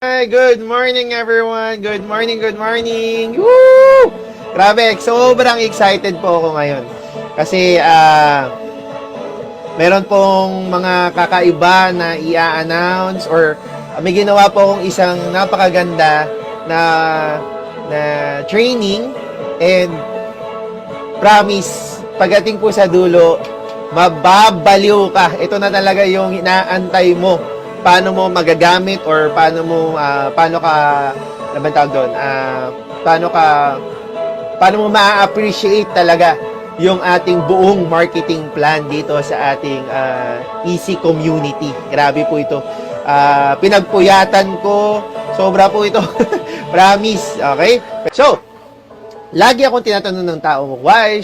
Hi, good morning everyone. Good morning, good morning. Woo! Grabe, sobrang excited po ako ngayon. Kasi meron pong mga kakaiba na i-announce or may ginawa po akong isang napakaganda na na training and promise, pagdating po sa dulo, mababaliw ka. Ito na talaga yung inaantay mo. Paano mo magagamit or paano ka naman tawag doon? Paano mo ma-appreciate talaga yung ating buong marketing plan dito sa ating easy community. Grabe po ito. Pinagpuyatan ko. Sobra po ito. Promise. Okay? So, lagi akong tinatanong ng tao, why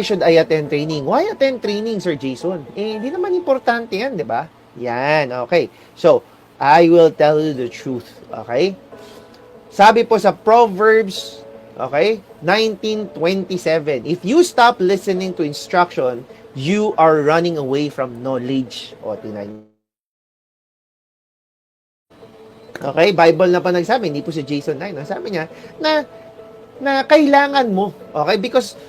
should I attend training? Why attend training, Sir Jason? Hindi naman importante yan, di ba? Yan, okay. So, I will tell you the truth, okay? Sabi po sa Proverbs, okay, 19:27, if you stop listening to instruction, you are running away from knowledge. O, tingnan. Okay, Bible na pa nagsabi, hindi po si Jason 9. Sabi niya na kailangan mo, okay? Because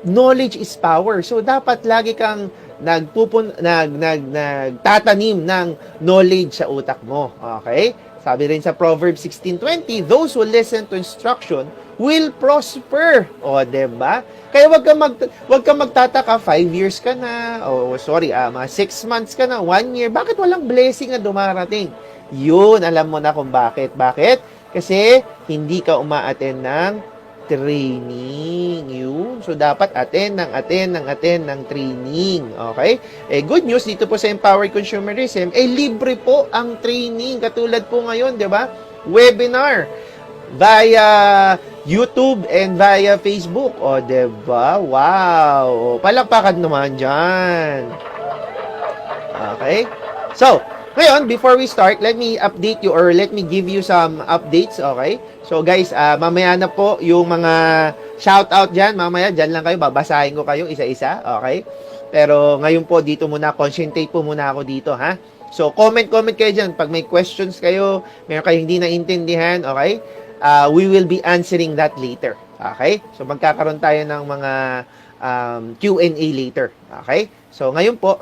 knowledge is power. So, dapat lagi kang nagtatanim ng knowledge sa utak mo. Okay? Sabi rin sa Proverbs 16:20, those who listen to instruction will prosper. O, diba? Kaya wag ka magtataka, 5 years ka na, mga 6 months ka na, 1 year, bakit walang blessing na dumarating? Yun, alam mo na kung bakit. Bakit? Kasi hindi ka uma-attend ng training. Yun. So, dapat attend ng training. Okay? Good news dito po sa Empowered Consumerism, libre po ang training. Katulad po ngayon, di ba? Webinar via YouTube and via Facebook. O, di ba? Wow. Palakpakan naman dyan. Okay? So, ngayon, before we start, let me update you or let me give you some updates, okay? So guys, mamaya na po yung mga shoutout dyan. Mamaya, dyan lang kayo. Babasahin ko kayo isa-isa, okay? Pero ngayon po, dito muna, concentrate po muna ako dito, ha? So, comment kayo dyan. Pag may questions kayo, meron kayo hindi naintindihan, okay? We will be answering that later, okay? So, magkakaroon tayo ng mga Q&A later, okay? So, ngayon po,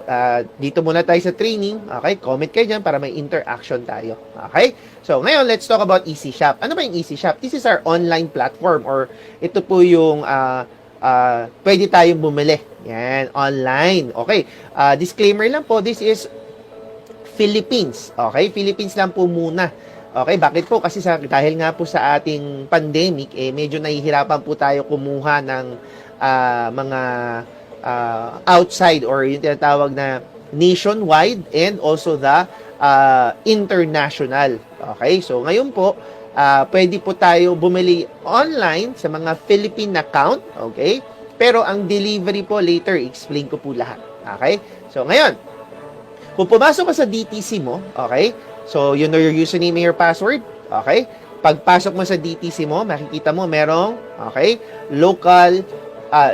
dito muna tayo sa training. Okay? Comment kayo dyan para may interaction tayo. Okay? So, ngayon, let's talk about Easy Shop. Ano ba yung Easy Shop? This is our online platform or ito po yung pwede tayong bumili. Yan, online. Okay? Disclaimer lang po, this is Philippines. Okay? Philippines lang po muna. Okay? Bakit po? Kasi dahil nga po sa ating pandemic, medyo nahihirapan po tayo kumuha ng mga outside or yung tinatawag na nationwide and also the international. Okay? So, ngayon po, pwede po tayo bumili online sa mga Philippine account. Okay? Pero ang delivery po later, explain ko po lahat. Okay? So, ngayon, kung pumasok ka sa DTC mo, okay? So, you know your username and your password. Okay? Pagpasok mo sa DTC mo, makikita mo merong, okay, local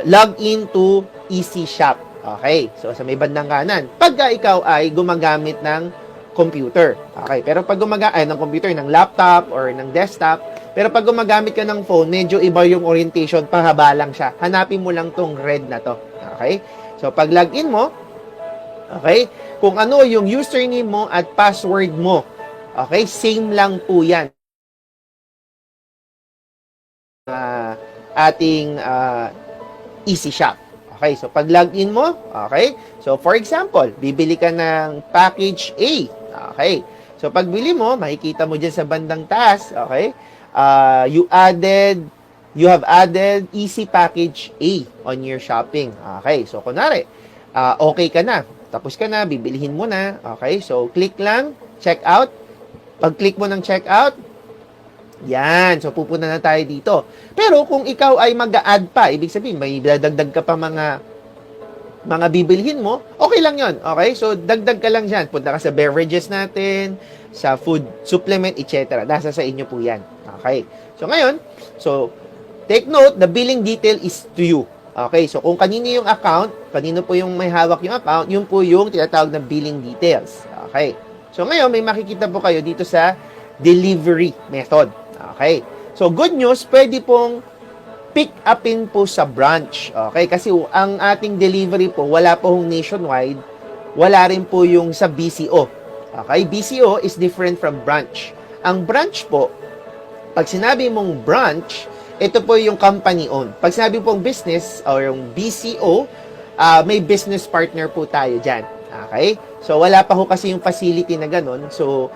log into Easy Shop. Okay. So, sa may bandang kanan. Pagka ikaw ay gumagamit ng computer. Okay. Pero pag ng computer, ng laptop or ng desktop, pero pag gumagamit ka ng phone, medyo iba yung orientation, pahaba lang siya. Hanapin mo lang tong red na to. Okay. So, pag login mo, okay, kung ano yung username mo at password mo, okay, same lang po yan. Ating Easy Shop. Okay, so pag login mo, okay, so for example, bibili ka ng package A. Okay, so pag bili mo, makikita mo dyan sa bandang taas, okay, you have added Easy Package A on your shopping. Okay, so kunwari, okay ka na, tapos ka na, bibilihin mo na, okay, so click lang, check out. Pag click mo ng check out, yan. So, pupunta na tayo dito. Pero, kung ikaw ay mag-a-add pa, ibig sabihin, may dadagdag ka pa mga bibilhin mo, okay lang yon. Okay? So, dagdag ka lang dyan. Punta ka sa beverages natin, sa food supplement, etc. Nasa sa inyo po yan. Okay? So, ngayon, take note, the billing detail is to you. Okay? So, kung kanino yung account, kanino po yung may hawak yung account, yun po yung tinatawag na billing details. Okay? So, ngayon, may makikita po kayo dito sa delivery method. Okay? So, good news, pwede pong pick upin po sa branch. Okay? Kasi ang ating delivery po, wala po hong nationwide, wala rin po yung sa BCO. Okay? BCO is different from branch. Ang branch po, pag sinabi mong branch, ito po yung company owned. Pag sinabi pong business or yung BCO, may business partner po tayo dyan. Okay? So, wala pa ho kasi yung facility na ganun. So,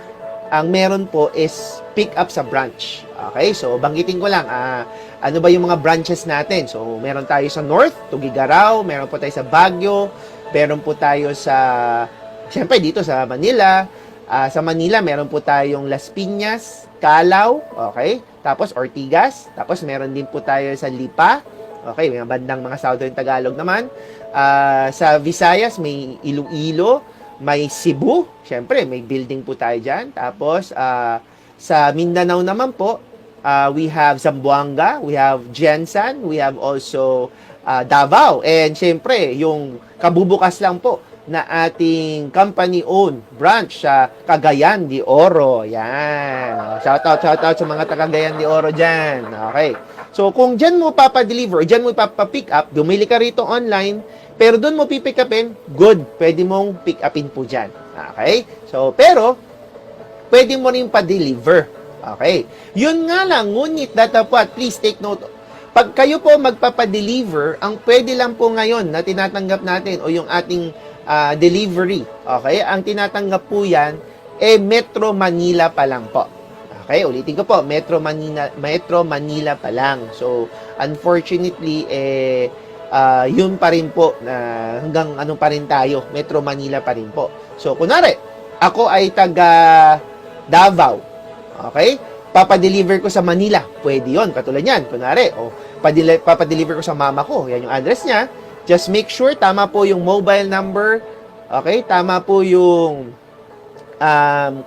ang meron po is pick up sa branch. Okay? So, banggitin ko lang, ano ba yung mga branches natin? So, meron tayo sa North, Tugigaraw, meron po tayo sa Baguio, meron po tayo sa, siyempre dito sa Manila. Sa Manila, meron po tayong Las Piñas, Calao, okay? Tapos Ortigas, tapos meron din po tayo sa Lipa, okay? May bandang mga Southern Tagalog naman. Sa Visayas, may Iloilo, may Cebu, siyempre may building po tayo dyan. Tapos sa Mindanao naman po, we have Zamboanga, we have Jensan, we have also Davao. And siyempre, yung kabubukas lang po na ating company-owned branch sa Cagayan de Oro. Yan. Shout out sa mga taga-Cagayan de Oro dyan. Okay. So, kung dyan mo papadeliver, dyan mo papapick up, dumili ka rito online, pero doon mo pipick upin, good. Pwede mong pick upin po dyan. Okay. So, pero, pwede mo rin pa-deliver. Okay. Yun nga lang, ngunit datapwat, please take note. Pag kayo po magpapadeliver, ang pwede lang po ngayon na tinatanggap natin o yung ating delivery, okay? Ang tinatanggap po yan, Metro Manila pa lang po. Okay, ulitin ko po, Metro Manila pa lang. So, unfortunately, yun pa rin po, hanggang ano pa rin tayo, Metro Manila pa rin po. So, kunwari, ako ay taga Davao, okay? Papadeliver ko sa Manila, pwede yun, katulad yan. Kunwari, papadeliver ko sa mama ko, yan yung address niya. Just make sure, tama po yung mobile number, okay? Tama po yung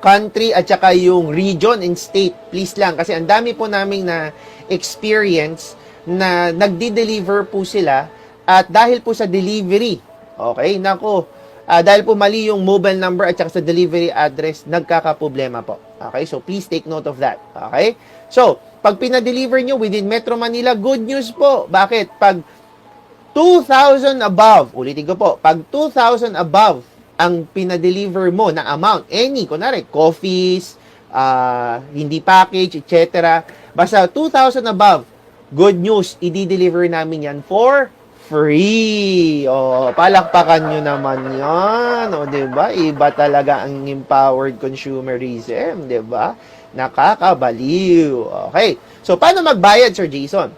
country at saka yung region and state. Please lang, kasi ang dami po naming na experience na nagdi-deliver po sila at dahil po sa delivery, okay? Nako, dahil po mali yung mobile number at saka sa delivery address, nagkakaproblema po. Okay? So, please take note of that. Okay? So, pag pinadeliver nyo within Metro Manila, good news po. Bakit? Pag 2,000 above, ulitin ko po, pag 2,000 above ang pinadeliver mo na amount, any, kunwari, coffees, hindi package, etc. Basta 2,000 above, good news, i-deliver namin yan for free. O, palakpakan nyo naman yan. O, diba? Iba talaga ang empowered consumerism, diba? Nakakabaliw. Okay. So, paano magbayad, Sir Jason?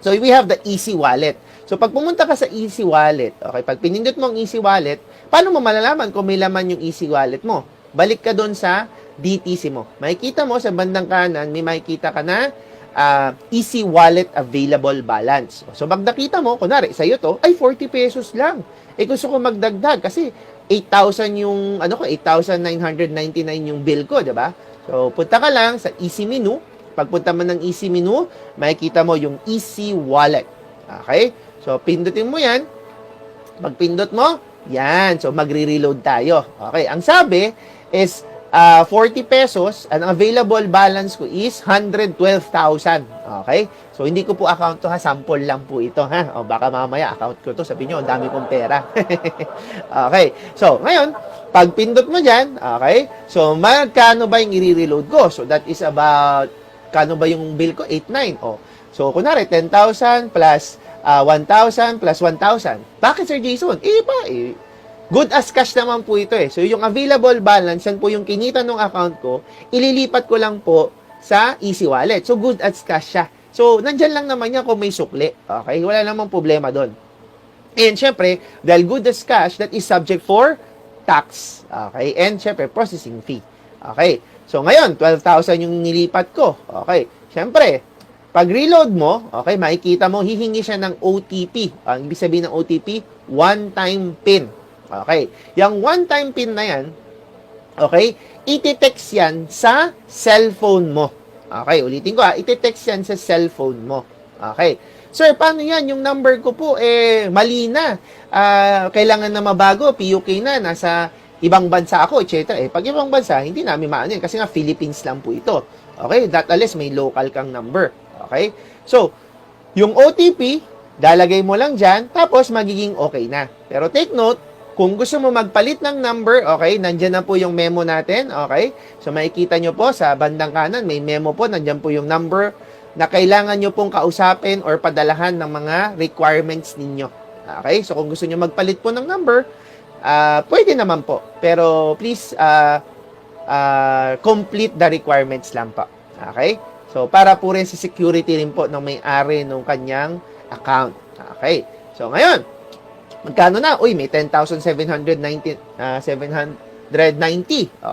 So, we have the Easy Wallet. So, pag pumunta ka sa Easy Wallet, okay, pag pinindot mo ang Easy Wallet, paano mo malalaman kung may laman yung Easy Wallet mo? Balik ka doon sa DTC mo. Makikita mo sa bandang kanan, may makikita ka na Easy Wallet Available Balance. So, pag nakita mo, kunwari, sa'yo to, ay 40 pesos lang. Eh, gusto ko magdagdag kasi 8,000 yung, 8,999 yung bill ko, diba? So, punta ka lang sa Easy Menu. Pagpunta mo ng Easy Menu, makikita mo yung Easy Wallet. Okay? So, pindutin mo yan. Pag pindot mo, yan. So, magre-reload tayo. Okay. Ang sabi is 40 pesos. Ang available balance ko is 112,000. Okay? So, hindi ko po account to ha. Sample lang po ito ha. O, baka mamaya account ko to. Sabi nyo, ang dami kong pera. Okay. So, ngayon, pag pindot mo dyan, okay? So, magkano ba yung i-reload ko? So, that is about, kano ba yung bill ko? 8,900. O, so, kunwari, 10,000 plus 1,000 plus 1,000. Bakit, Sir Jason? Good as cash naman po ito eh. So, yung available balance, yan po yung kinita ng account ko, ililipat ko lang po sa Easy Wallet. So, good as cash siya. So, nandyan lang naman yan kung may sukli. Okay? Wala namang problema doon. And, syempre, dahil good as cash, that is subject for tax. Okay? And, syempre, processing fee. Okay? So, ngayon, 12,000 yung nilipat ko. Okay? Syempre, pag reload mo, okay, makikita mo, hihingi siya ng OTP. Ang ibig sabihin ng OTP, one-time PIN. Okay. Yung one-time PIN na yan, okay, iti-text yan sa cellphone mo. Okay, ulitin ko iti-text yan sa cellphone mo. Okay. Sir, paano yan? Yung number ko po, mali na. Kailangan na mabago, PUK na, nasa ibang bansa ako, etc. Pag ibang bansa, hindi namin maano yun kasi nga Philippines lang po ito. Okay? That unless may local kang number. Okay? So, yung OTP, dalagay mo lang dyan, tapos magiging okay na. Pero take note, kung gusto mo magpalit ng number, okay, nandyan na po yung memo natin, okay? So, makikita nyo po sa bandang kanan, may memo po, nandyan po yung number na kailangan nyo pong kausapin or padalahan ng mga requirements ninyo. Okay? So, kung gusto nyo magpalit po ng number, pwede naman po. Pero, please, complete the requirements lang po. Okay? So, para po rin sa security rin po ng may-ari ng kanyang account. Okay? So, ngayon, magkano na? Uy, may 10,790.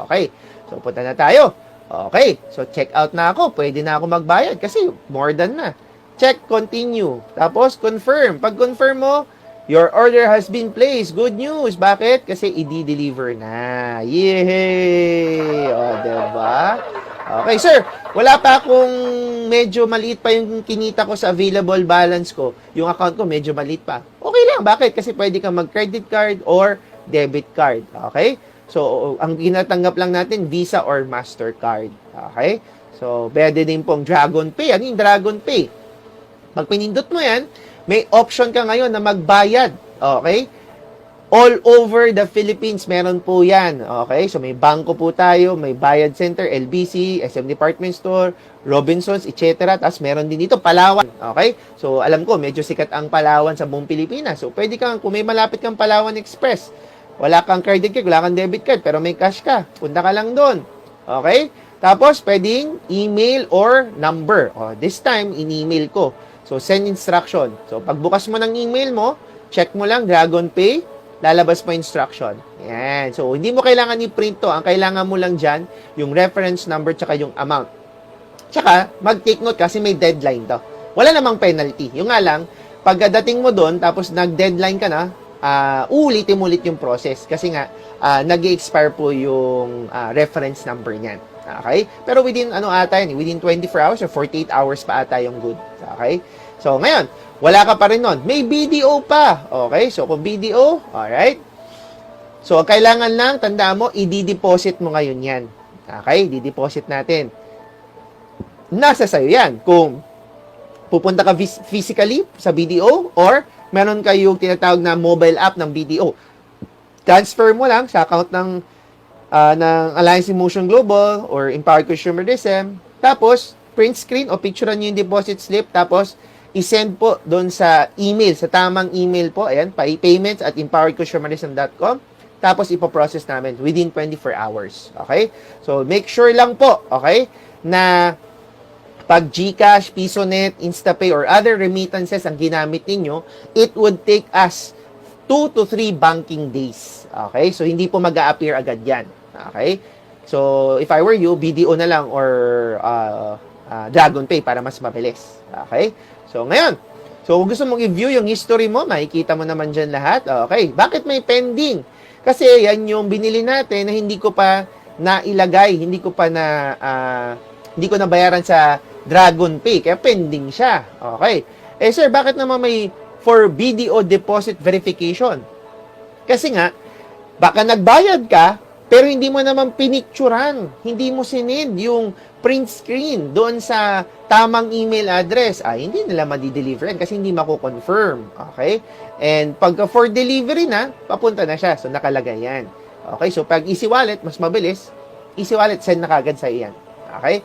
Okay. So, punta na tayo. Okay. So, check out na ako. Pwede na ako magbayad kasi more than na. Check, continue. Tapos, confirm. Pag confirm mo, your order has been placed. Good news. Bakit? Kasi i-deliver na. Yay! O, diba? Okay, sir. Wala pa akong medyo maliit pa yung kinita ko sa available balance ko. Yung account ko medyo maliit pa. Okay lang. Bakit? Kasi pwede kang mag-credit card or debit card. Okay? So, ang ginatanggap lang natin, Visa or Mastercard. Okay? So, pwede din pong Dragon Pay. Ano yung Dragon Pay? Pag pinindot mo yan, may option ka ngayon na magbayad. Okay? All over the Philippines, meron po yan. Okay? So, may bangko po tayo, may Bayad Center, LBC, SM Department Store, Robinsons, etc. Tapos, meron din dito, Palawan. Okay? So, alam ko, medyo sikat ang Palawan sa buong Pilipinas. So, pwede kang, kung may malapit kang Palawan Express, wala kang credit card, wala kang debit card, pero may cash ka, punta ka lang doon. Okay? Tapos, pwedeng email or number. This time, in-email ko. So, send instruction. So, pagbukas mo ng email mo, check mo lang, Dragon Pay, lalabas mo instruction. Yan. So, hindi mo kailangan i-print to. Ang kailangan mo lang dyan, yung reference number tsaka yung amount. Tsaka, mag-take note kasi may deadline to. Wala namang penalty. Yung nga lang, pagdating mo doon, tapos nag-deadline ka na, uulitin mo ulit yung process. Kasi nga, nag-expire po yung reference number niyan. Okay? Pero within, within 24 hours or 48 hours pa ata yung good. Okay? So, ngayon, wala ka pa rin nun. May BDO pa. Okay? So, kung BDO, alright. So, kailangan lang, tandaan mo, i-deposit mo ngayon yan. Okay? I-deposit natin. Nasa sa'yo yan. Kung pupunta ka physically sa BDO or meron kayong tinatawag na mobile app ng BDO. Transfer mo lang sa account ng Alliance Emotion Global or Empowered Consumer DSM. Tapos, print screen o picturean nyo yung deposit slip. Tapos, i-send po doon sa email, sa tamang email po. Ayan, payments@empoweredconsumerism.com. Tapos, ipoprocess namin within 24 hours. Okay? So, make sure lang po, okay, na pag GCash, PisoNet, InstaPay, or other remittances ang ginamit ninyo, it would take us 2 to 3 banking days. Okay? So, hindi po mag-a-appear agad yan. Okay? So, if I were you, BDO na lang or Dragon Pay para mas mabilis. Okay? So, ngayon, kung gusto mong i-view yung history mo, makikita mo naman dyan lahat. Okay? Bakit may pending? Kasi yan yung binili natin na hindi ko pa nailagay, hindi ko nabayaran sa Dragon Pay, kaya pending siya. Okay. Eh sir, bakit naman may for BDO deposit verification? Kasi nga, baka nagbayad ka, pero hindi mo naman pinicturan, hindi mo sinend yung print screen doon sa tamang email address. Hindi nila ma-deliver yan kasi hindi mako-confirm. Okay? And pagka for delivery na, papunta na siya. So, nakalagay yan. Okay? So, pag easy wallet, mas mabilis. Easy wallet, send na kagad sa iyan. Okay?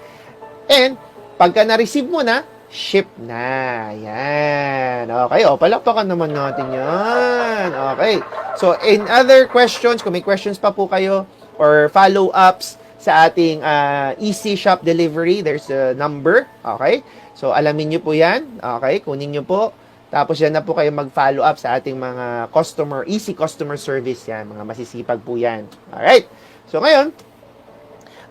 And, pagka na-receive mo na, ship na. Yan. Okay. Palakpakan naman natin yan. Okay. So, in other questions, kung may questions pa po kayo or follow-ups sa ating easy shop delivery, there's a number. Okay. So, alamin nyo po yan. Okay. Kunin nyo po. Tapos, yan na po kayo mag-follow up sa ating mga easy customer service yan. Mga masisipag po yan. Alright. So, ngayon,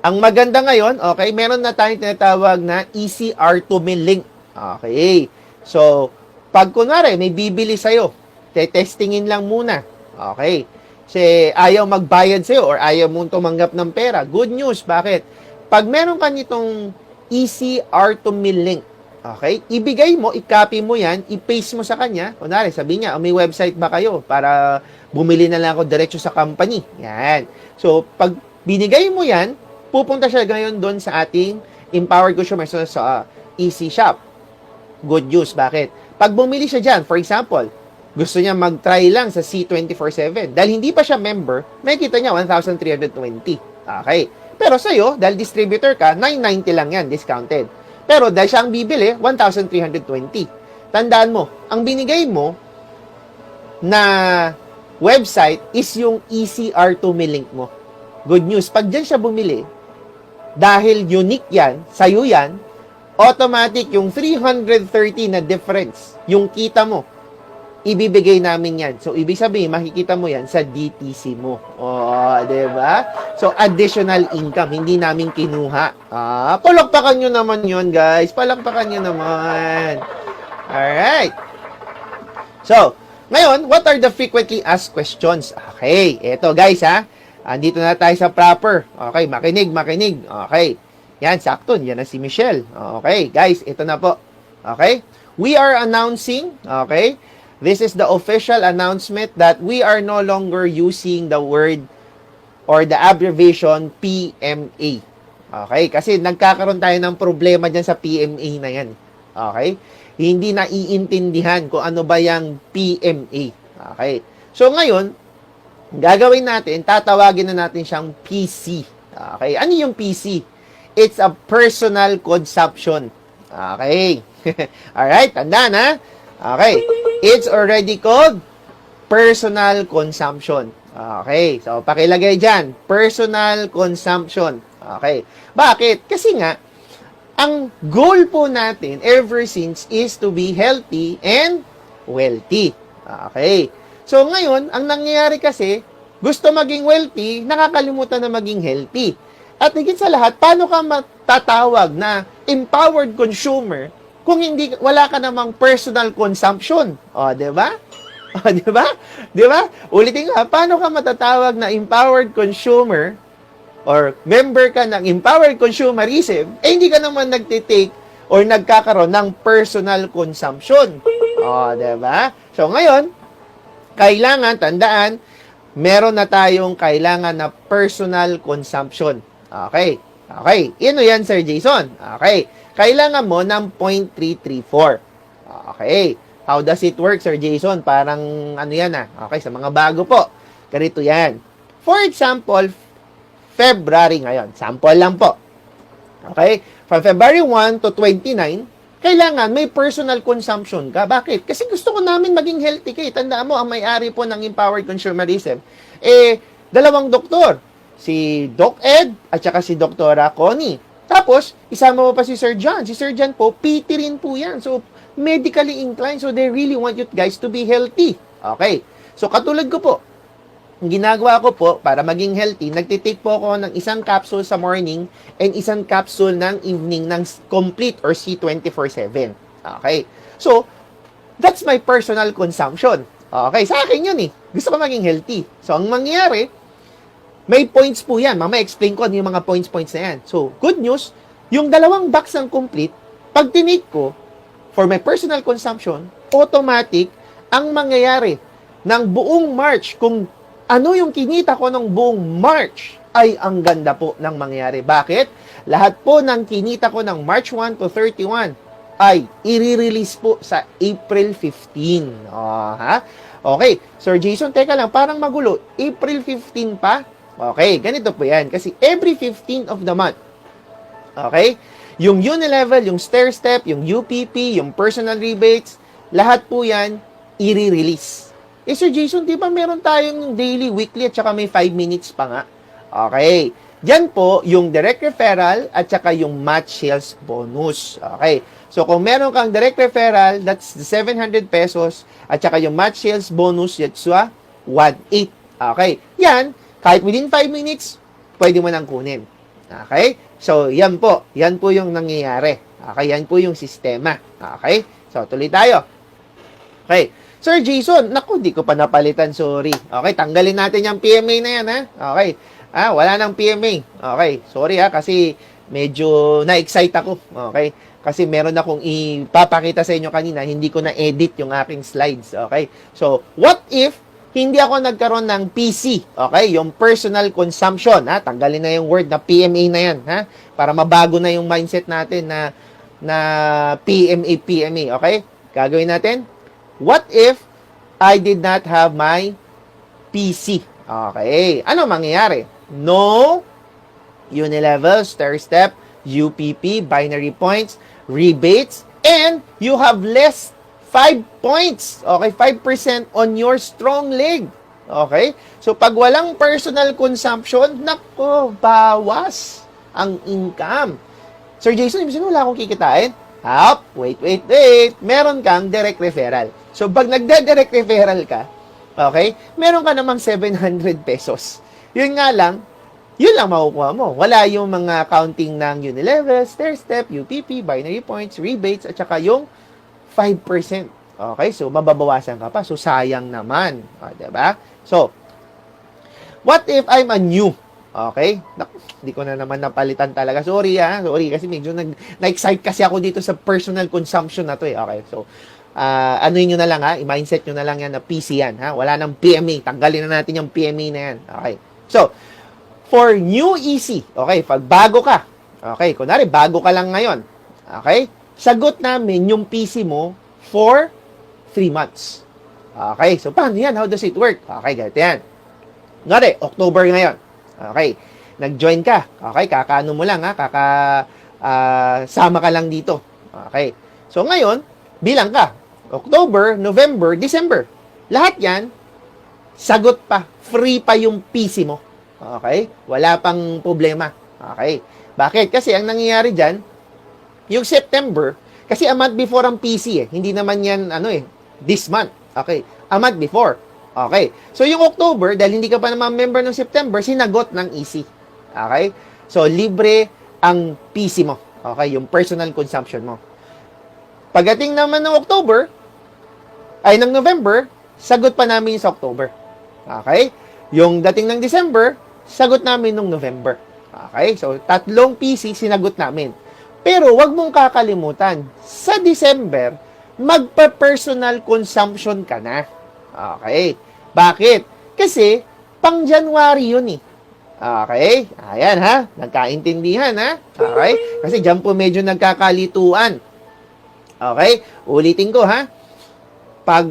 ang maganda ngayon, okay, meron na tayong tinatawag na easy R2Me link. Okay. So, pag kunwari, may bibili sa'yo, testingin lang muna. Okay. Kasi ayaw magbayad sa'yo or ayaw mong tumanggap ng pera. Good news. Bakit? Pag meron ka nitong easy R2Me link, Okay? Ibigay mo, i-copy mo yan, i-paste mo sa kanya. Kunwari, sabi niya, may website ba kayo para bumili na lang ako diretso sa company? Yan. So, pag binigay mo yan, pupunta siya ngayon doon sa ating Empowered Consumer sa EC Shop. Good news. Bakit? Pag bumili siya dyan, for example, gusto niya mag-try lang sa C247. Dahil hindi pa siya member, may kita niya 1,320. Okay. Pero sa'yo, dahil distributor ka, 990 lang yan, discounted. Pero dahil siya ang bibili, 1,320. Tandaan mo, ang binigay mo na website is yung ECR2 link mo. Good news, pag dyan siya bumili, dahil unique yan, sa'yo yan, automatic yung 330 na difference, yung kita mo, ibibigay namin yan. So, ibig sabihin, makikita mo yan sa DTC mo. O, diba? So, additional income. Hindi namin kinuha. Palakpakan nyo naman yun, guys. Palakpakan nyo naman. Alright. So, ngayon, what are the frequently asked questions? Okay, eto guys, andito na tayo sa proper. Okay, makinig. Okay. Yan, sakto. Yan na si Michelle. Okay, guys, ito na po. Okay? We are announcing, okay, this is the official announcement that we are no longer using the word or the abbreviation PMA. Okay? Kasi nagkakaroon tayo ng problema dyan sa PMA na yan. Okay? Hindi na iintindihan kung ano ba yung PMA. Okay? So, ngayon, gagawin natin, tatawagin na natin siyang PC. Okay? Ano yung PC? It's a personal consumption. Okay? Alright, tandaan ha? Okay. It's already called personal consumption. Okay. So, pakilagay dyan. Personal consumption. Okay. Bakit? Kasi nga, ang goal po natin ever since is to be healthy and wealthy. Okay. So, ngayon, ang nangyayari kasi, gusto maging wealthy, nakakalimutan na maging healthy. At higit sa lahat, paano ka matatawag na empowered consumer kung wala ka namang personal consumption? O, di ba? O, di ba? Di ba? Ulitin nga, paano ka matatawag na empowered consumer or member ka ng empowered consumerism, hindi ka naman nagtitake or nagkakaroon ng personal consumption. O, di ba? So, ngayon, kailangan, tandaan, meron na tayong kailangan na personal consumption. Okay. Okay. Ino yan, Sir Jason. Okay. Kailangan mo ng 0.334. Okay. How does it work, Sir Jason? Parang ano yan Okay, sa mga bago po. Ganito yan. For example, February ngayon. Sample lang po. Okay? From February 1 to 29, kailangan may personal consumption ka. Bakit? Kasi gusto ko namin maging healthy kayo. Tandaan mo, ang may-ari po ng Empowered Consumerism, dalawang doktor. Si Doc Ed at saka si Dr. Connie. Tapos, isama mo pa si Sir John. Si Sir John po, PT rin po yan. So, medically inclined. So, they really want you guys to be healthy. Okay. So, katulad ko po, ang ginagawa ko po, para maging healthy, nagtitake po ako ng isang capsule sa morning and isang capsule ng evening ng complete or C24/7. Okay. So, that's my personal consumption. Okay. Sa akin yun Gusto ko maging healthy. So, ang mangyayari, may points po yan. Mama, explain ko ano yung mga points na yan. So, good news, yung dalawang box ng complete, pag tinake ko, for my personal consumption, automatic, ang mangyayari ng buong March, kung ano yung kinita ko ng buong March, ay ang ganda po ng mangyayari. Bakit? Lahat po ng kinita ko ng March 1 to 31 ay i-release po sa April 15. Okay. Sir Jason, teka lang, parang magulo. April 15 pa? Okay, ganito po yan. Kasi every 15th of the month, okay, yung Unilevel, yung Stair Step, yung UPP, yung personal rebates, lahat po yan, i-release. Sir Jason, di ba meron tayong daily, weekly, at saka may 5 minutes pa nga? Okay. Diyan po, yung direct referral, at saka yung match sales bonus. Okay. So, kung meron kang direct referral, that's the 700 pesos, at saka yung match sales bonus, that's 1.8. Okay. Yan, kahit within 5 minutes, pwede mo nang kunin. Okay? So, yan po. Yan po yung nangyayari. Okay? Yan po yung sistema. Okay? So, tuloy tayo. Okay. Sir Jason, naku, di ko pa napalitan, sorry. Okay, tanggalin natin yung PMA na yan, Okay. Wala nang PMA. Okay, sorry kasi medyo na-excite ako. Okay. Kasi meron akong ipapakita sa inyo kanina, hindi ko na-edit yung aking slides. Okay? So, what if hindi ako nagkaroon ng PC? Okay? Yung personal consumption. Ha? Tanggalin na yung word na PMA na yan. Ha? Para mabago na yung mindset natin na PMA. Okay? Gagawin natin. What if I did not have my PC? Okay. Ano mangyayari? No unilevel, stair-step, UPP, binary points, rebates, and you have less 5 points. Okay, 5% on your strong leg. Okay? So, pag walang personal consumption, nako, bawas ang income. Sir Jason, ibig sabihin wala akong kikitain? Wait. Meron kang direct referral. So, pag nagda-direct referral ka, okay, meron ka namang 700 pesos. Yun nga lang, yun lang makukuha mo. Wala yung mga counting ng Unilevel, stair-step, UPP, binary points, rebates, at saka yung 5%. Okay? So, mababawasan ka pa. So, sayang naman. Diba? So, what if I'm a new? Okay? Hindi ko na naman napalitan talaga. Sorry kasi medyo na-excite kasi ako dito sa personal consumption na to eh. Okay? So, anuin nyo na lang i-mindset nyo na lang yan na PC yan. Wala nang PMA. Tanggalin na natin yung PMA na yan. Okay? So, for new EC, okay, pag bago ka, okay, kunwari, bago ka lang ngayon, okay, sagot namin yung PC mo for 3 months. Okay, so paano yan? How does it work? Okay, ganito yan. Kunwari, October ngayon. Okay, nag-join ka. Okay, kakaano mo lang, sama ka lang dito. Okay, so ngayon, bilang ka. October, November, December. Lahat yan, sagot pa. Free pa yung PC mo. Okay? Wala pang problema. Okay? Bakit? Kasi ang nangyayari dyan, yung September, kasi a month before ang PC eh. Hindi naman yan, this month. Okay? A month before. Okay? So, yung October, dahil hindi ka pa naman member ng September, sinagot ng EC. Okay? So, libre ang PC mo. Okay? Yung personal consumption mo. Pagdating naman ng October, ng November, sagot pa namin sa October. Okay? Yung dating ng December, sagot namin nung November. Okay? So, 3 PC sinagot namin. Pero, wag mong kakalimutan, sa December, magpa-personal consumption ka na. Okay? Bakit? Kasi, pang January yun eh. Okay? Ayan ha. Nagkaintindihan ha. Okay? Kasi dyan po medyo nagkakalituan. Okay? Ulitin ko ha. Pag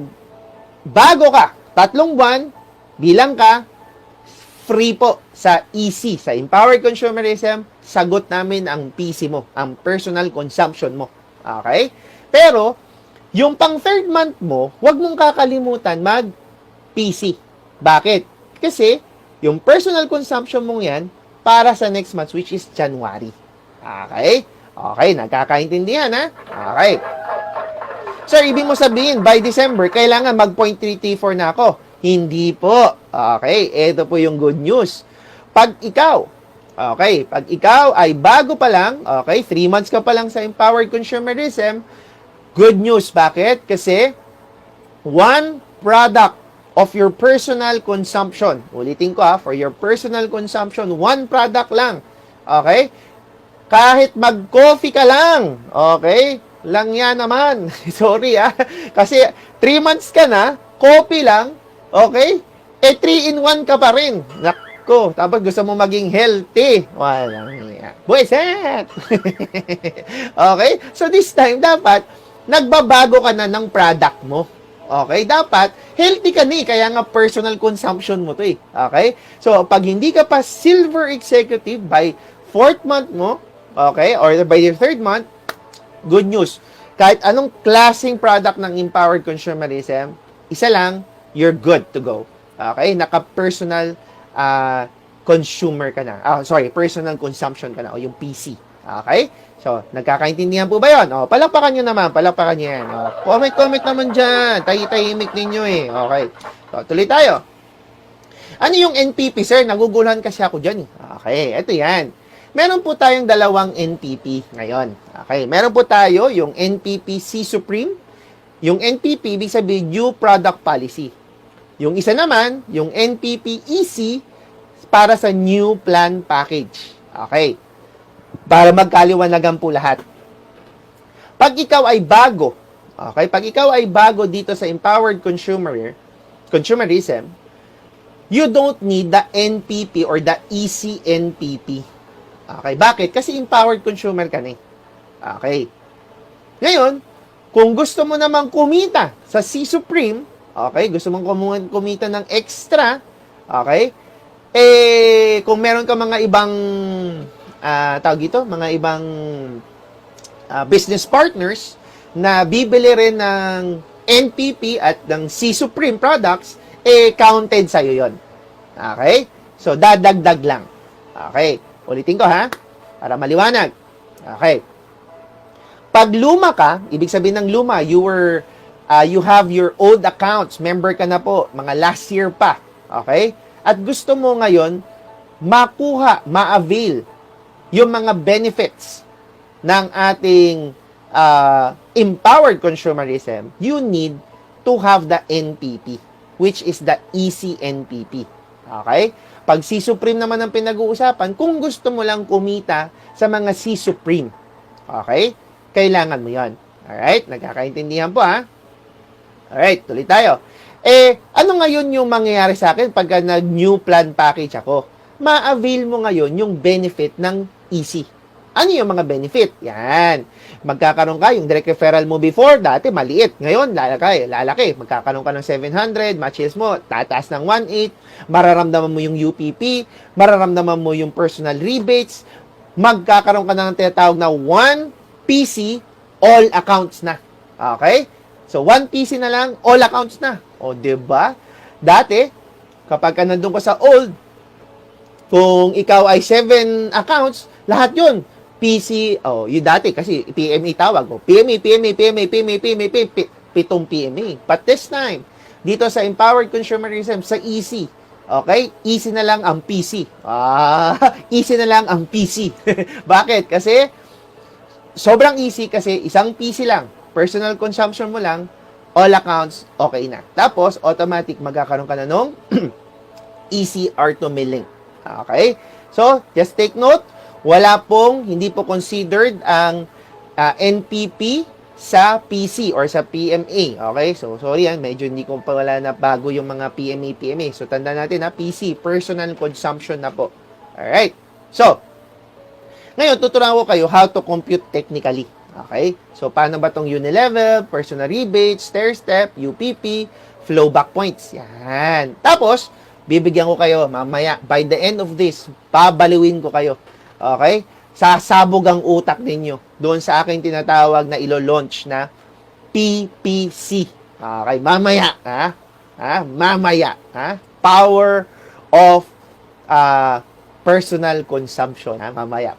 bago ka, 3 buwan, bilang ka, free po sa EC, sa Empowered Consumerism, sagot namin ang PC mo, ang personal consumption mo. Okay? Pero, yung pang 3rd month mo, huwag mong kakalimutan mag-PC. Bakit? Kasi, yung personal consumption mong yan, para sa next month, which is January. Okay? Okay, nagkakaintindihan, ha? Okay. Sir, ibig mo sabihin, by December, kailangan mag-0.334 na ako. Hindi po. Okay, ito po yung good news. Pag ikaw ay bago pa lang, okay, 3 months ka pa lang sa Empowered Consumerism, good news. Bakit? Kasi, 1 product of your personal consumption, ulitin ko for your personal consumption, 1 product lang. Okay? Kahit mag-coffee ka lang, okay? Lang yan naman. Sorry Kasi 3 months ka na, coffee lang, okay? 3-in-1 ka pa rin. Nako, tapos gusto mo maging healthy. Walang yan. Buwiset! Okay? So this time, dapat, nagbabago ka na ng product mo. Okay? Dapat, healthy ka ni. Kaya nga personal consumption mo to eh. Okay? So, pag hindi ka pa silver executive by 4th month mo, okay? Or by your 3rd month, good news. Kahit anong klaseng product ng Empowered Consumerism, isa lang, you're good to go. Okay? Naka-personal consumer ka na. Personal consumption ka na o yung PC. Okay? So, nagkakaintindihan po ba yun? Palakpakan nyo naman. Palakpakan nyo yan. Comment naman dyan. Tahimik ninyo eh. Okay. So, tuloy tayo. Ano yung NPP, sir? Naguguluhan kasi ako dyan. Okay. Ito yan. Meron po tayong 2 NPP ngayon. Okay. Meron po tayo yung NPP C Supreme. Yung NPP, ibig sabihin, New Product Policy. Yung isa naman, yung NPP EC, para sa New Plan Package. Okay. Para magkaliwanagan po lahat. Pag ikaw ay bago, okay? Pag ikaw ay bago dito sa empowered consumerism, you don't need the NPP or the ECNPP. Okay, bakit? Kasi empowered consumer ka na. Okay. Ngayon, kung gusto mo namang kumita sa C Supreme, okay, gusto mong kumita ng extra, okay, kung meron ka mga ibang, mga ibang business partners na bibili rin ng NPP at ng C Supreme products, counted sa'yo yon. Okay? So, dadagdag lang. Okay. Ulitin ko ha, para maliwanag. Okay. Pag luma ka, ibig sabihin ng luma, you have your old accounts, member ka na po, mga last year pa. Okay? At gusto mo ngayon, ma-avail yung mga benefits ng ating empowered consumerism, you need to have the NPP, which is the ECNPP. Okay? Pag C Supreme naman ang pinag-uusapan, kung gusto mo lang kumita sa mga C Supreme, okay? Kailangan mo yon. Alright? Nagkakaintindihan po, ha? Alright, tuloy tayo. Ano ngayon yung mangyayari sa akin pagka nag-new plan package ako? Ma-avail mo ngayon yung benefit ng EC. Ano yung mga benefit? Yan. Magkakaroon ka, yung direct referral mo before, dati maliit. Ngayon, lalaki. Magkakaroon ka ng 700, matches mo, tataas ng 1.8, mararamdaman mo yung UPP, mararamdaman mo yung personal rebates, magkakaroon ka ng tinatawag na 1 PC, all accounts na. Okay? So, 1 PC na lang, all accounts na. O, diba? Dati, kapag ka nandun ka sa old, kung ikaw ay 7 accounts, lahat yun. PC, yung dati kasi PMA tawag ko. PMA, pitong PMA. But this time, dito sa Empowered Consumerism, sa EC, okay? Easy na lang ang PC. Easy na lang ang PC. Bakit? Kasi, sobrang easy kasi isang PC lang. Personal consumption mo lang, all accounts, okay na. Tapos, automatic, magkakaroon ka na nung ECR to milling. Okay? So, just take note, hindi po considered ang NPP sa PC or sa PMA. Okay? So, sorry medyo hindi ko pa wala na bago yung mga PMA. So, tanda natin PC, personal consumption na po. Alright? So, ngayon, tuturuan ko kayo how to compute technically. Okay? So, paano ba itong unilevel, personal rebates, stair-step, UPP, flow back points. Yan. Tapos, bibigyan ko kayo mamaya. By the end of this, babaliwin ko kayo. Okay? Sasabog ang utak ninyo doon sa aking tinatawag na ilo-launch na PPC. Okay? Mamaya. Mamaya. Power of personal consumption. Mamaya.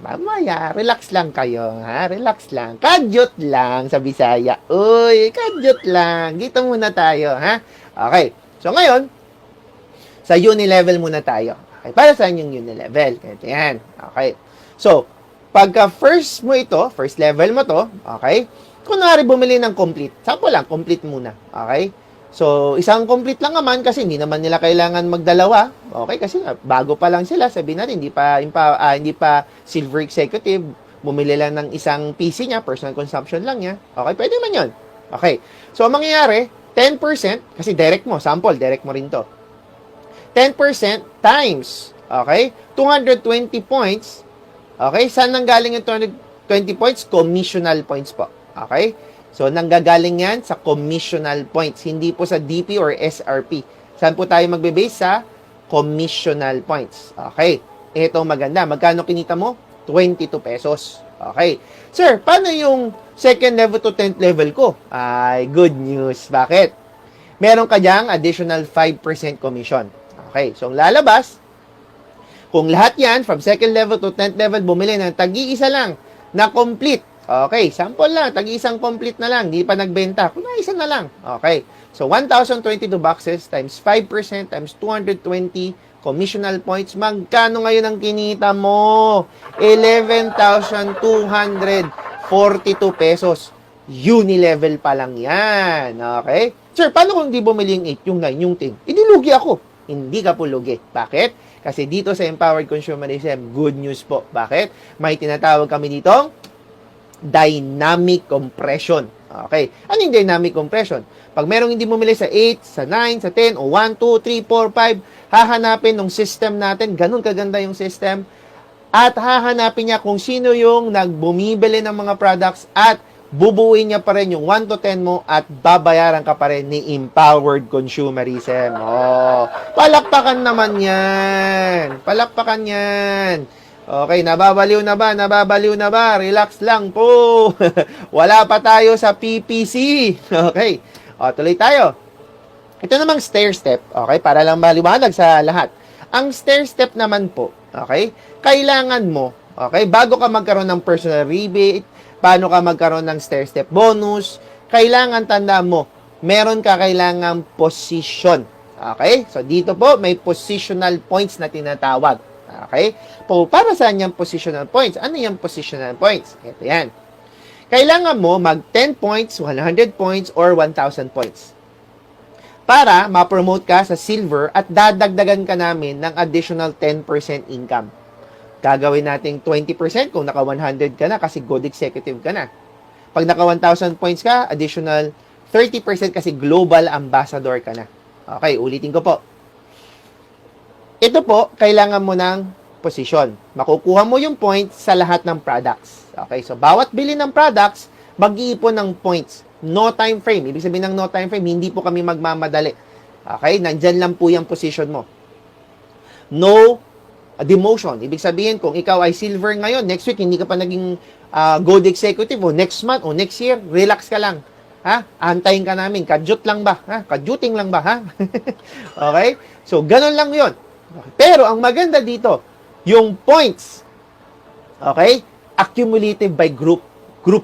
Relax lang kayo. Relax lang. Kadyot lang sa Bisaya. Uy, kadyot lang. Dito muna tayo. Okay. So, ngayon, sa unilevel muna tayo. Okay. Para saan yung unilevel? Ganito yan. Okay. So, pagka first level mo to, okay? Kunwari bumili ng complete. Sample lang, complete muna. Okay? So, isang complete lang naman kasi hindi naman nila kailangan magdalawa. Okay? Kasi bago pa lang sila, sabihin natin, hindi pa silver executive, bumili lang ng isang PC niya, personal consumption lang niya. Okay? Pwede man yun. Okay. So, ang mangyayari, 10%, kasi direct mo, sample, direct mo rin to. 10% times, okay? 220 points. Okay? Saan nanggaling yung 220 points? Commissional points po. Okay? So, nanggagaling yan sa commissional points. Hindi po sa DP or SRP. Saan po tayo magbe-base? Sa commissional points. Okay? Ito maganda. Magkano kinita mo? 22 pesos. Okay. Sir, paano yung second level to 10th level ko? Ay, good news. Bakit? Meron ka diyang additional 5% commission. Okay. So, ang lalabas, kung lahat yan, from second level to 10th level, bumili ng tagi-isa lang na complete. Okay, sample lang, tagi-isang complete na lang, hindi pa nagbenta. Kung isa na lang. Okay, so 1,022 boxes times 5% times 220 commissional points. Magkano ngayon ang kinita mo? 11,242 pesos. Unilevel pa lang yan. Okay? Sir, paano kung di bumili yung 8, yung 9, yung 10? Idilugi ako. Hindi ka po lugi. Bakit? Kasi dito sa Empowered Consumerism, good news po. Bakit? May tinatawag kami ditong dynamic compression. Okay. Ano yung dynamic compression? Pag merong hindi bumili sa 8, sa 9, sa 10, o 1, 2, 3, 4, 5, hahanapin ng system natin, ganun kaganda yung system, at hahanapin niya kung sino yung nagbumibili ng mga products at bubuuin niya pa rin yung 1 to 10 mo at babayaran ka pa rin ni empowered consumerism. Oh, palakpakan naman yan. Palakpakan yan. Okay, nababaliw na ba? Nababaliw na ba? Relax lang po. Wala pa tayo sa PPC. Okay. O, tuloy tayo. Ito namang stair step. Okay, para lang maliwanag sa lahat. Ang stair step naman po, okay, kailangan mo, okay, bago ka magkaroon ng personal rebate, paano ka magkaroon ng stair step bonus, kailangan tandaan mo, meron ka kailangang position. Okay? So, dito po, may positional points na tinatawag. Okay? Po, para saan yung positional points? Ano yung positional points? Ito yan. Kailangan mo mag 10 points, 100 points, or 1,000 points. Para ma-promote ka sa silver at dadagdagan ka namin ng additional 10% income. Gagawin nating 20% kung naka 100 ka na kasi good executive ka na. Pag naka 1,000 points ka, additional 30% kasi global ambassador ka na. Okay, ulitin ko po. Ito po, kailangan mo ng position. Makukuha mo yung points sa lahat ng products. Okay, so bawat bili ng products, mag-iipon ng points. No time frame. Ibig sabihin ng no time frame, hindi po kami magmamadali. Okay, nandyan lang po yung position mo. No demotion. Ibig sabihin, kung ikaw ay silver ngayon, next week, hindi ka pa naging gold executive, o next month, o next year, relax ka lang. Ha? Antayin ka namin. Kadyut lang ba? Ha? Kadyuting lang ba? Ha? Okay? So, ganun lang yon. Pero, ang maganda dito, yung points, okay, accumulative by group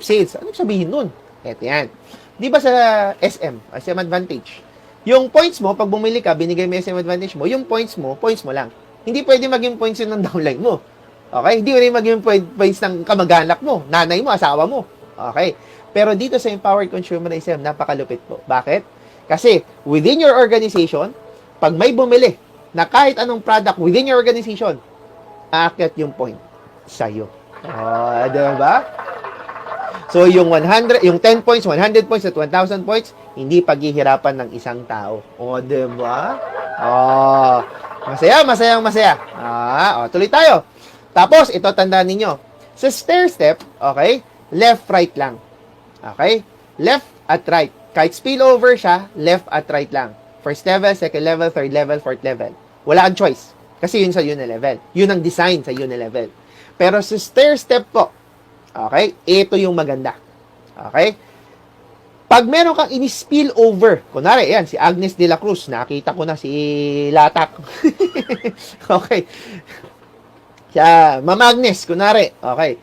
sales. Ano sabihin nun? Eto yan. Di ba sa SM Advantage, yung points mo, pag bumili ka, binigay mo SM Advantage mo, yung points mo lang. Hindi pwede maging points yun ng downline mo. Okay? Hindi pwede maging points ng kamag-anak mo, nanay mo, asawa mo. Okay? Pero dito sa Empowered Consumerism, napakalupit po. Bakit? Kasi within your organization, pag may bumili na kahit anong product within your organization, aakyat yung point sa'yo. Diba? So, yung 10 points, 100 points, at 1,000 points, hindi paghihirapan ng isang tao. Diba? Masaya. Tuloy tayo. Tapos, ito tandaan ninyo. Sa stair step, okay, left, right lang. Okay? Left at right. Kahit spillover siya, left at right lang. First level, second level, third level, fourth level. Wala kang choice. Kasi yun sa Unilevel. Yun ang design sa Unilevel. Pero sa stair step po, okay, ito yung maganda. Okay? Pag meron kang ini-spill over, kunwari, yan, si Agnes de la Cruz, nakita ko na si Latak. Okay. Siya, Ma'am Agnes, kunwari, okay.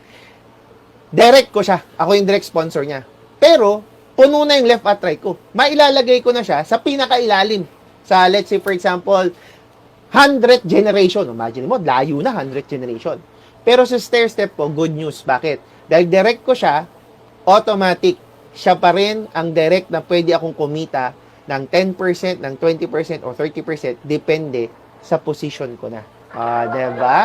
Direct ko siya. Ako yung direct sponsor niya. Pero, puno na yung left at right ko. Mailalagay ko na siya sa pinakailalim. Sa, let's say, for example, 100th generation. Imagine mo, layo na, 100th generation. Pero sa stair step ko, good news. Bakit? Dahil direct ko siya, automatic. Siya pa rin ang direct na pwede akong kumita ng 10%, ng 20%, o 30%, depende sa position ko na. Diba?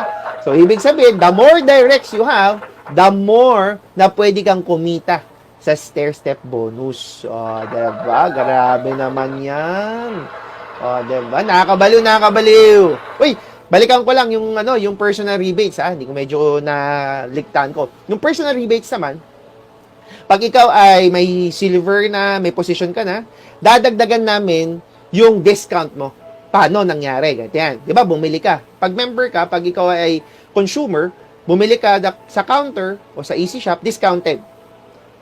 So, ibig sabihin, the more directs you have, the more na pwede kang kumita sa stair-step bonus. Diba? Grabe naman yan. Diba? Nakakabaliw. Uy, balikan ko lang yung personal rebates, Hindi ko medyo naligtaan ko. Yung personal rebates naman, pag ikaw ay may silver na, may position ka na, dadagdagan namin yung discount mo. Paano nangyari? Ganito yan. Di ba, bumili ka. Pag member ka, pag ikaw ay consumer, bumili ka sa counter o sa Easy Shop, discounted.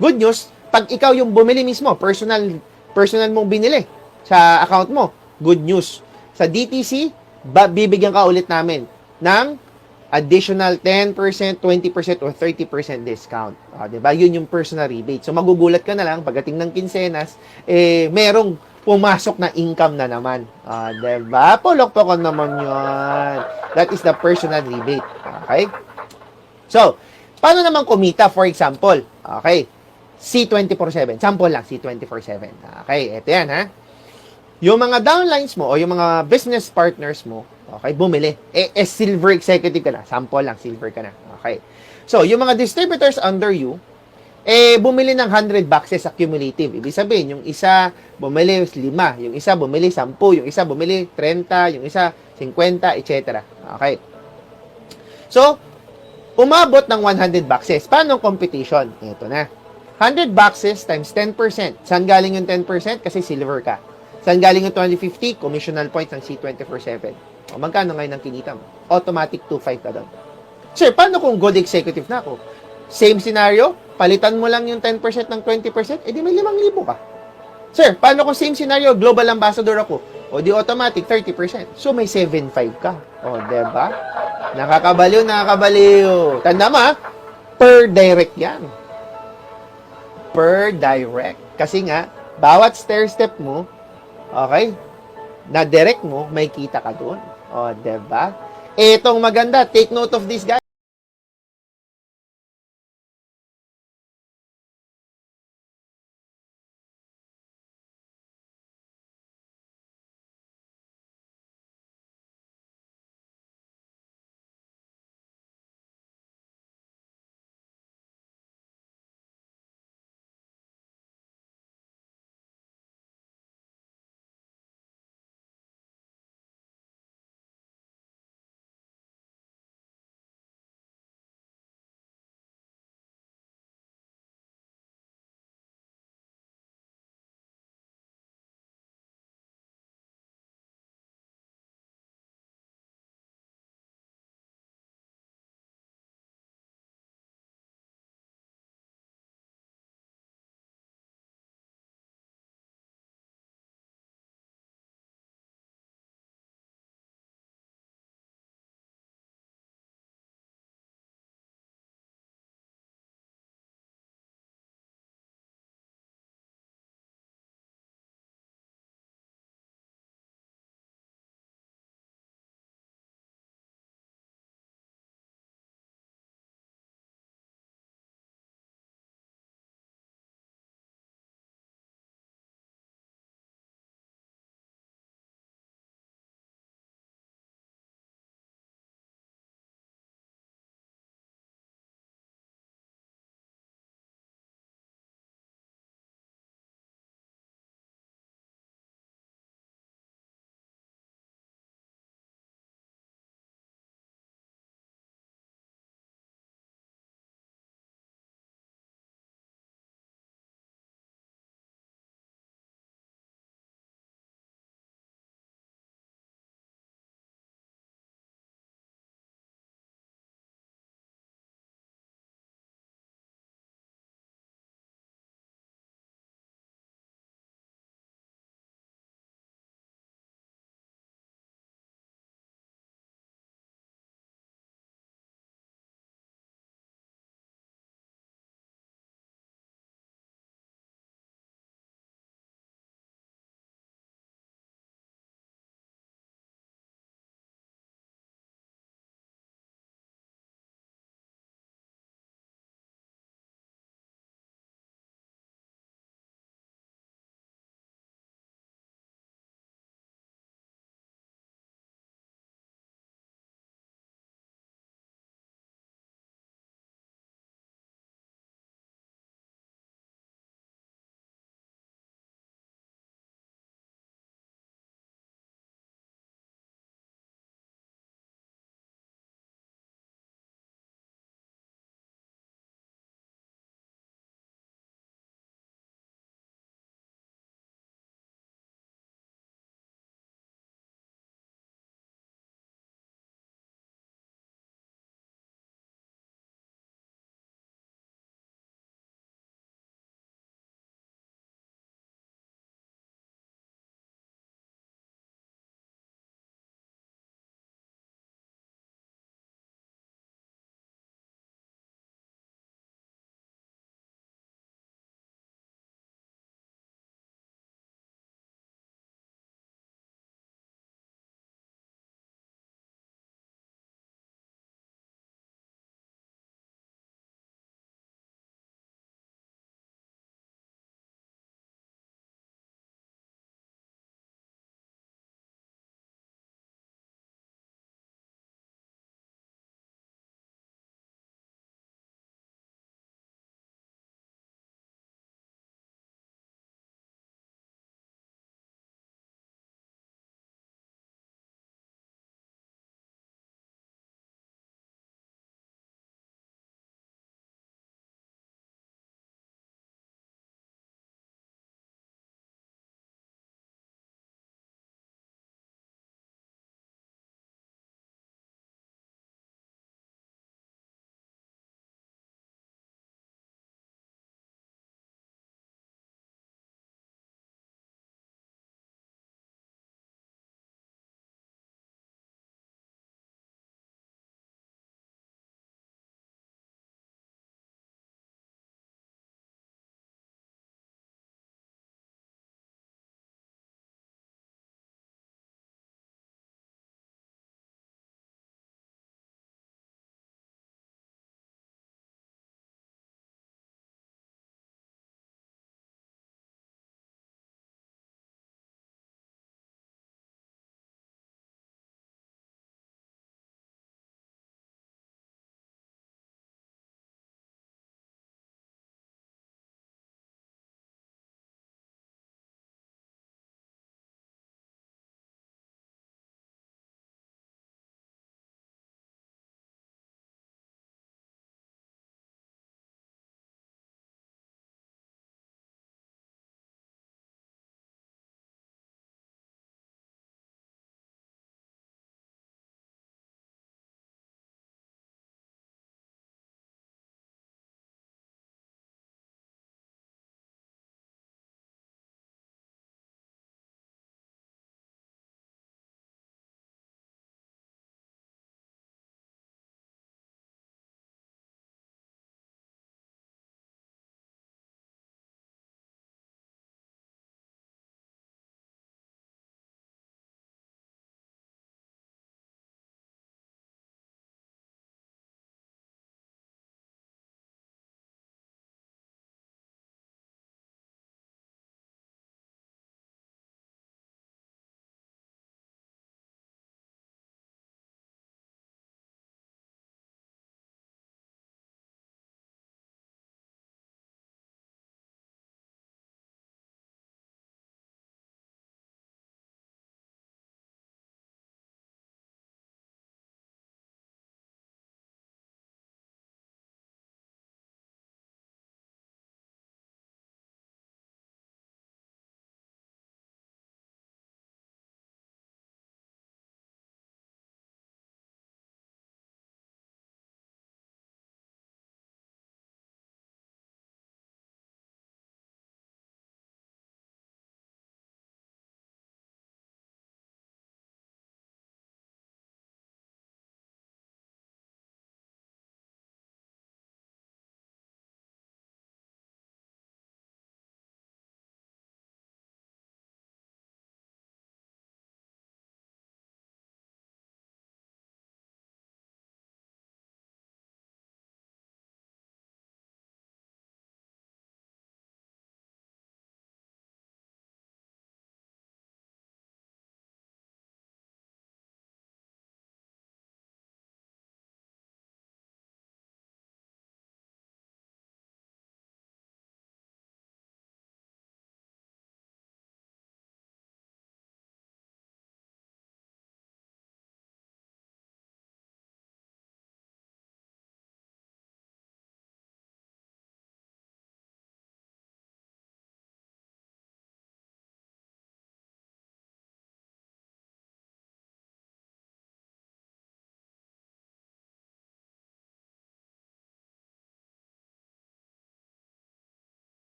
Good news, pag ikaw yung bumili mismo, personal mong binili sa account mo, good news. Sa DTC, bibigyan ka ulit namin ng additional 10%, 20%, or 30% discount. Diba? Yun yung personal rebate. So, magugulat ka na lang, pagdating ng kinsenas, merong pumasok na income na naman. Diba? Pulok-pokon naman yun. That is the personal rebate. Okay? So, paano naman kumita? For example, okay, C24/7. Sample lang, C24/7. Okay, eto yan, ha? Yung mga downlines mo o yung mga business partners mo, okay, bumili. Silver executive ka na. Sample lang, silver ka na. Okay. So, yung mga distributors under you, bumili ng 100 boxes accumulative. Ibig sabihin, yung isa bumili 5, yung isa bumili 10, yung isa bumili 30, yung isa 50, etc. Okay. So, umabot ng 100 boxes. Paano ang competition? Ito na. 100 boxes times 10%. Saan galing yung 10%? Kasi silver ka. Saan galing yung 2050? Commissional points ng C24/7. O, magkano ngayon ang kinita mo? Automatic 2.5 ka doon. Sir, paano kung good executive na ako? Same scenario, palitan mo lang yung 10% ng 20%, edi may 5,000 ka. Sir, paano kung same scenario, global ambassador ako? O di automatic 30%. So may 7.5 ka. O, diba? Nakakabaliw. Tanda mo, per direct yan. Per direct. Kasi nga, bawat stair step mo, okay, na direct mo, may kita ka doon. O, diba? Etong maganda, take note of this, guys.